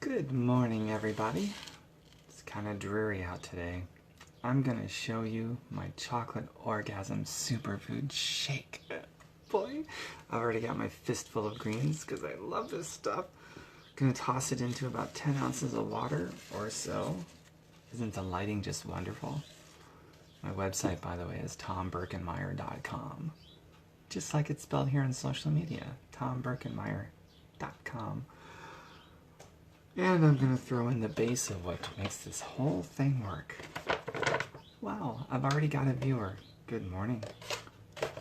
Good morning, everybody. It's kind of dreary out today. I'm gonna show you my chocolate orgasm superfood shake. Boy, I've already got my fistful of greens because I love this stuff. Gonna toss it into about 10 ounces of water or so. Isn't the lighting just wonderful? My website, by the way, is tomberkenmeyer.com. Just like it's spelled here on social media, tomberkenmeyer.com. And I'm going to throw in the base of what makes this whole thing work. Wow, I've already got a viewer. Good morning. Let's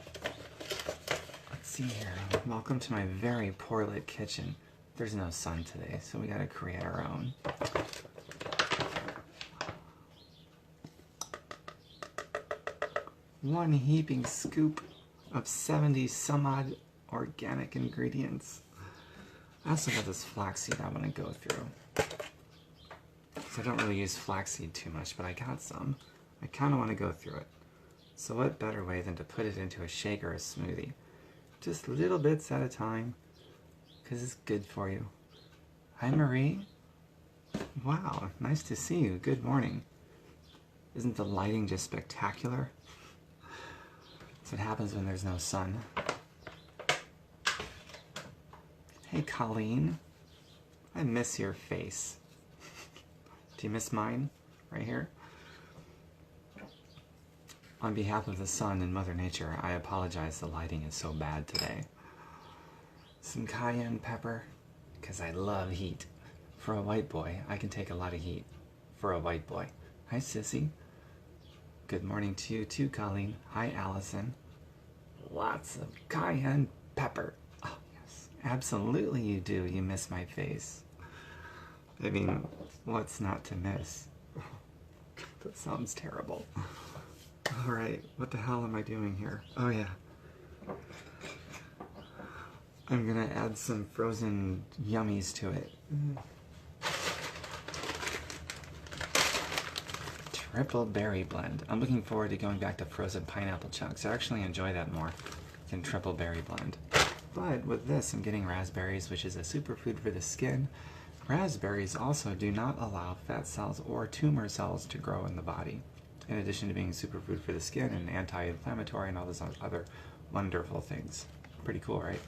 see here. Welcome to my very poor lit kitchen. There's no sun today, so we got to create our own. One heaping scoop of 70 some odd organic ingredients. I also got this flaxseed I want to go through. So I don't really use flaxseed too much, but I got some. I kind of want to go through it. So what better way than to put it into a shake or a smoothie? Just little bits at a time, because it's good for you. Hi, Marie. Wow, nice to see you. Good morning. Isn't the lighting just spectacular? That's what happens when there's no sun. Hey, Colleen. I miss your face. Do you miss mine? Right here? On behalf of the sun and Mother Nature, I apologize the lighting is so bad today. Some cayenne pepper, because I love heat. For a white boy, I can take a lot of heat. For a white boy. Hi, Sissy. Good morning to you too, Colleen. Hi, Allison. Lots of cayenne pepper. Absolutely you do. You miss my face. I mean, what's not to miss? That sounds terrible. Alright, what the hell am I doing here? Oh yeah. I'm gonna add some frozen yummies to it. Triple berry blend. I'm looking forward to going back to frozen pineapple chunks. I actually enjoy that more than triple berry blend. But with this, I'm getting raspberries, which is a superfood for the skin. Raspberries also do not allow fat cells or tumor cells to grow in the body, in addition to being a superfood for the skin and anti-inflammatory and all those other wonderful things. Pretty cool, right?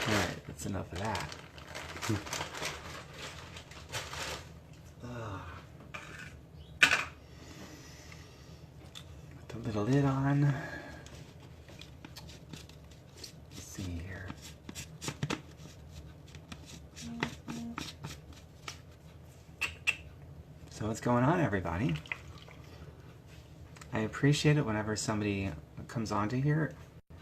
Alright, that's enough of that. Put the lid on. Let's see here. So what's going on, everybody? I appreciate it whenever somebody comes onto here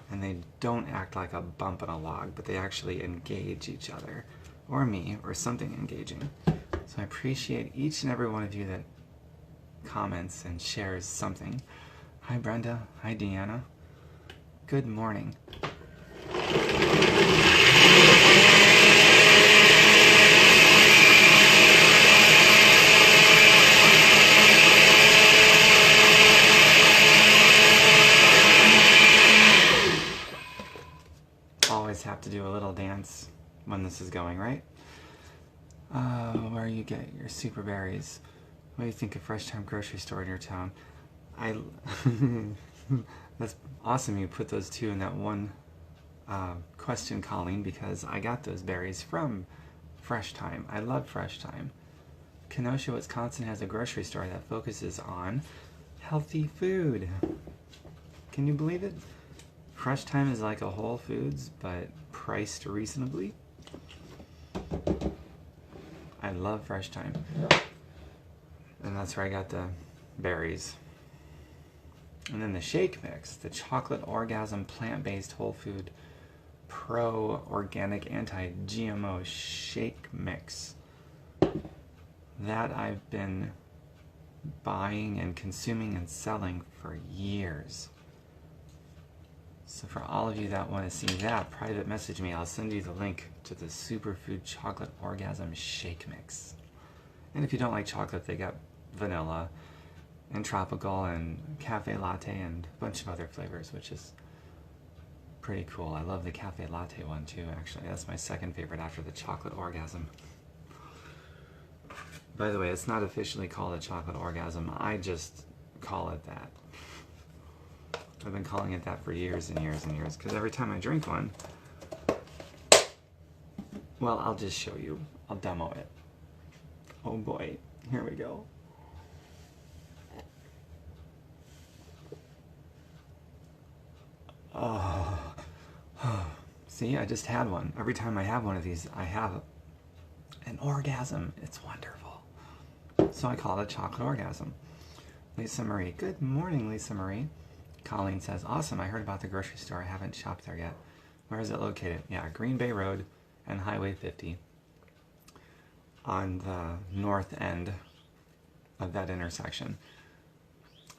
and they don't act like a bump on a log, but they actually engage each other, or me, or something engaging. So I appreciate each and every one of you that comments and shares something. Hi, Brenda. Hi, Deanna. Good morning. Always have to do a little dance when this is going, right? Where you get your super berries. What do you think of Fresh Time grocery store in your town? That's awesome you put those two in that one question, Colleen, because I got those berries from Fresh Time. I love Fresh Time. Kenosha, Wisconsin has a grocery store that focuses on healthy food. Can you believe it? Fresh Time is like a Whole Foods, but priced reasonably. I love Fresh Time. And that's where I got the berries. And then the shake mix, the chocolate orgasm plant-based whole food pro-organic anti-GMO shake mix. That I've been buying and consuming and selling for years. So for all of you that want to see that, private message me. I'll send you the link to the superfood chocolate orgasm shake mix. And if you don't like chocolate, they got vanilla and tropical and cafe latte and a bunch of other flavors, which is pretty cool. I love the cafe latte one too, actually. That's my second favorite after the chocolate orgasm. By the way, it's not officially called a chocolate orgasm. I just call it that. I've been calling it that for years and years and years, because every time I drink one, well, I'll just show you. I'll demo it. Oh boy, here we go. Oh, see, I just had one. Every time I have one of these, I have an orgasm. It's wonderful. So I call it a chocolate orgasm. Lisa Marie. Good morning, Lisa Marie. Colleen says, awesome, I heard about the grocery store. I haven't shopped there yet. Where is it located? Yeah, Green Bay Road and Highway 50 on the north end of that intersection.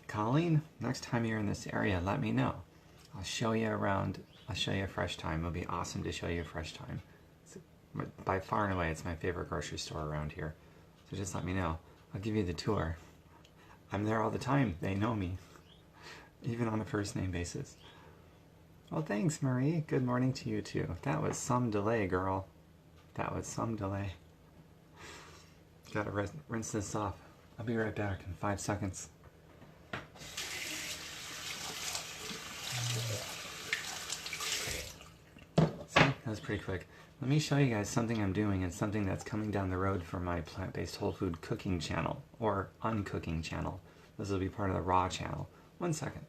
Colleen, next time you're in this area, let me know. I'll show you around. I'll show you a Fresh Time. It'll be awesome to show you a Fresh Time. By far and away, it's my favorite grocery store around here. So just let me know. I'll give you the tour. I'm there all the time. They know me, even on a first name basis. Well, thanks, Marie. Good morning to you, too. That was some delay, girl. That was some delay. Gotta rinse this off. I'll be right back in 5 seconds. See, that was pretty quick. Let me show you guys something I'm doing and something that's coming down the road for my plant-based whole food cooking channel, or uncooking channel. This will be part of the raw channel. 1 second.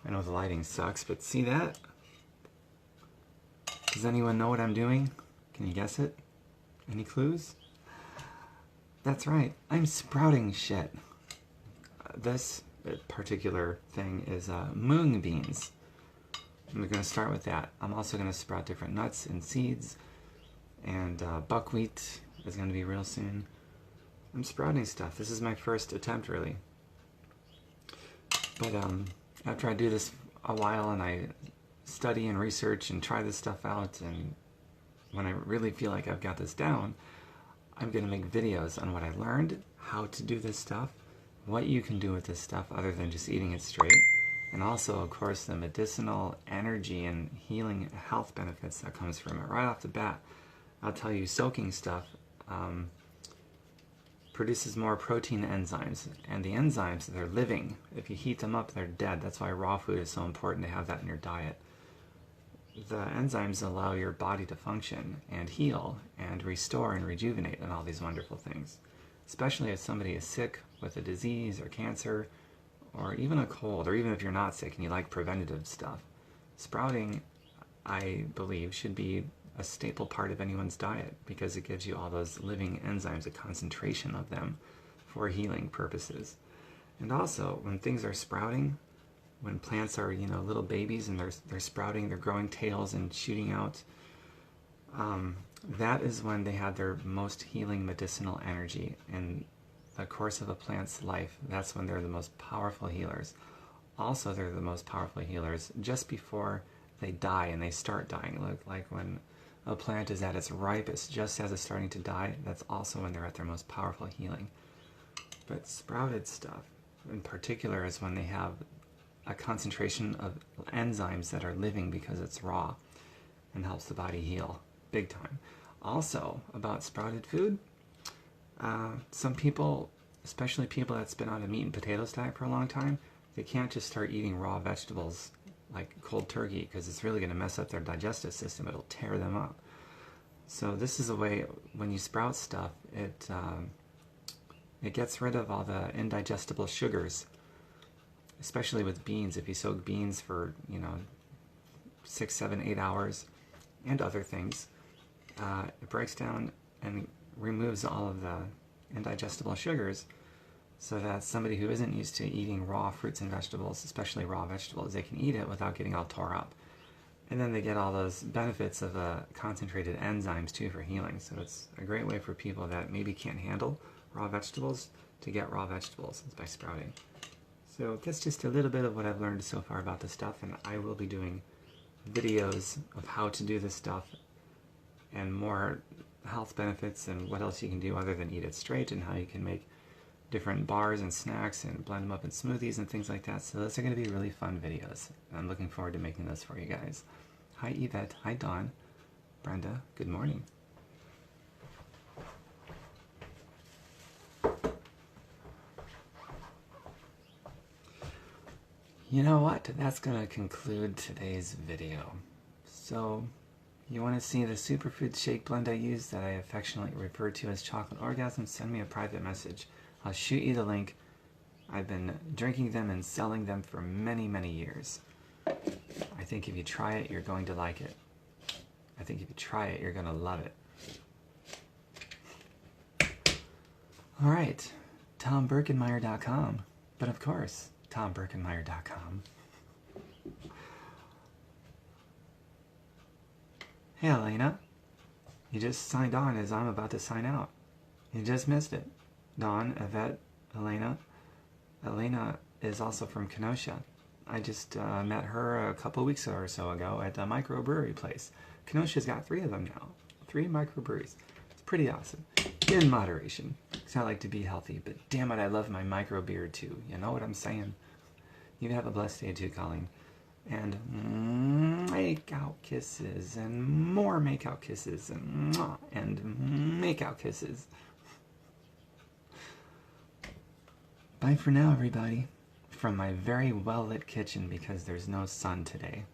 I know the lighting sucks, but see that? Does anyone know what I'm doing? Can you guess it? Any clues? That's right, I'm sprouting shit. This particular thing is mung beans. I'm going to start with that. I'm also going to sprout different nuts and seeds, and buckwheat is going to be real soon. I'm sprouting stuff. This is my first attempt, really. But after I do this a while and I study and research and try this stuff out, and when I really feel like I've got this down, I'm going to make videos on what I learned, how to do this stuff, what you can do with this stuff other than just eating it straight, and also, of course, the medicinal energy and healing health benefits that comes from it. Right off the bat, I'll tell you, soaking stuff produces more protein enzymes, and the enzymes, they're living. If you heat them up, they're dead. That's why raw food is so important to have that in your diet. The enzymes allow your body to function and heal and restore and rejuvenate and all these wonderful things. Especially if somebody is sick with a disease or cancer or even a cold, or even if you're not sick and you like preventative stuff. Sprouting, I believe, should be a staple part of anyone's diet because it gives you all those living enzymes, a concentration of them for healing purposes. And also, when things are sprouting, when plants are, you know, little babies and they're sprouting, they're growing tails and shooting out, that is when they have their most healing medicinal energy. In the course of a plant's life, that's when they're the most powerful healers. Also, they're the most powerful healers just before they die and they start dying. Like when a plant is at its ripest, just as it's starting to die, that's also when they're at their most powerful healing. But sprouted stuff, in particular, is when they have a concentration of enzymes that are living because it's raw and helps the body heal big time. Also, about sprouted food, some people, especially people that's been on a meat and potatoes diet for a long time, they can't just start eating raw vegetables like cold turkey because it's really going to mess up their digestive system. It'll tear them up. So this is a way, when you sprout stuff, it gets rid of all the indigestible sugars, especially with beans. If you soak beans for, 6, 7, 8 hours, and other things, it breaks down and removes all of the indigestible sugars, so that somebody who isn't used to eating raw fruits and vegetables, especially raw vegetables, they can eat it without getting all tore up. And then they get all those benefits of concentrated enzymes too for healing. So it's a great way for people that maybe can't handle raw vegetables to get raw vegetables by sprouting. So that's just a little bit of what I've learned so far about this stuff, and I will be doing videos of how to do this stuff and more health benefits and what else you can do other than eat it straight, and how you can make different bars and snacks and blend them up in smoothies and things like that. So those are going to be really fun videos. I'm looking forward to making those for you guys. Hi Yvette, hi Dawn, Brenda, good morning. You know what? That's going to conclude today's video. So, you want to see the superfood shake blend I use that I affectionately refer to as chocolate orgasms? Send me a private message. I'll shoot you the link. I've been drinking them and selling them for many, many years. I think if you try it, you're going to like it. I think if you try it, you're going to love it. All right, TomBerkenmeyer.com. But of course, TomBerkenmeyer.com. Hey Elena, you just signed on as I'm about to sign out. You just missed it. Dawn, Yvette, Elena. Elena is also from Kenosha. I just met her a couple weeks or so ago at the microbrewery place. Kenosha's got 3 of them now. 3 microbreweries. It's pretty awesome. In moderation. Because I like to be healthy, but damn it, I love my micro beer too. You know what I'm saying? You have a blessed day too, Colleen. And make out kisses, and more make out kisses, and make out kisses. Bye for now, everybody. From my very well-lit kitchen because there's no sun today.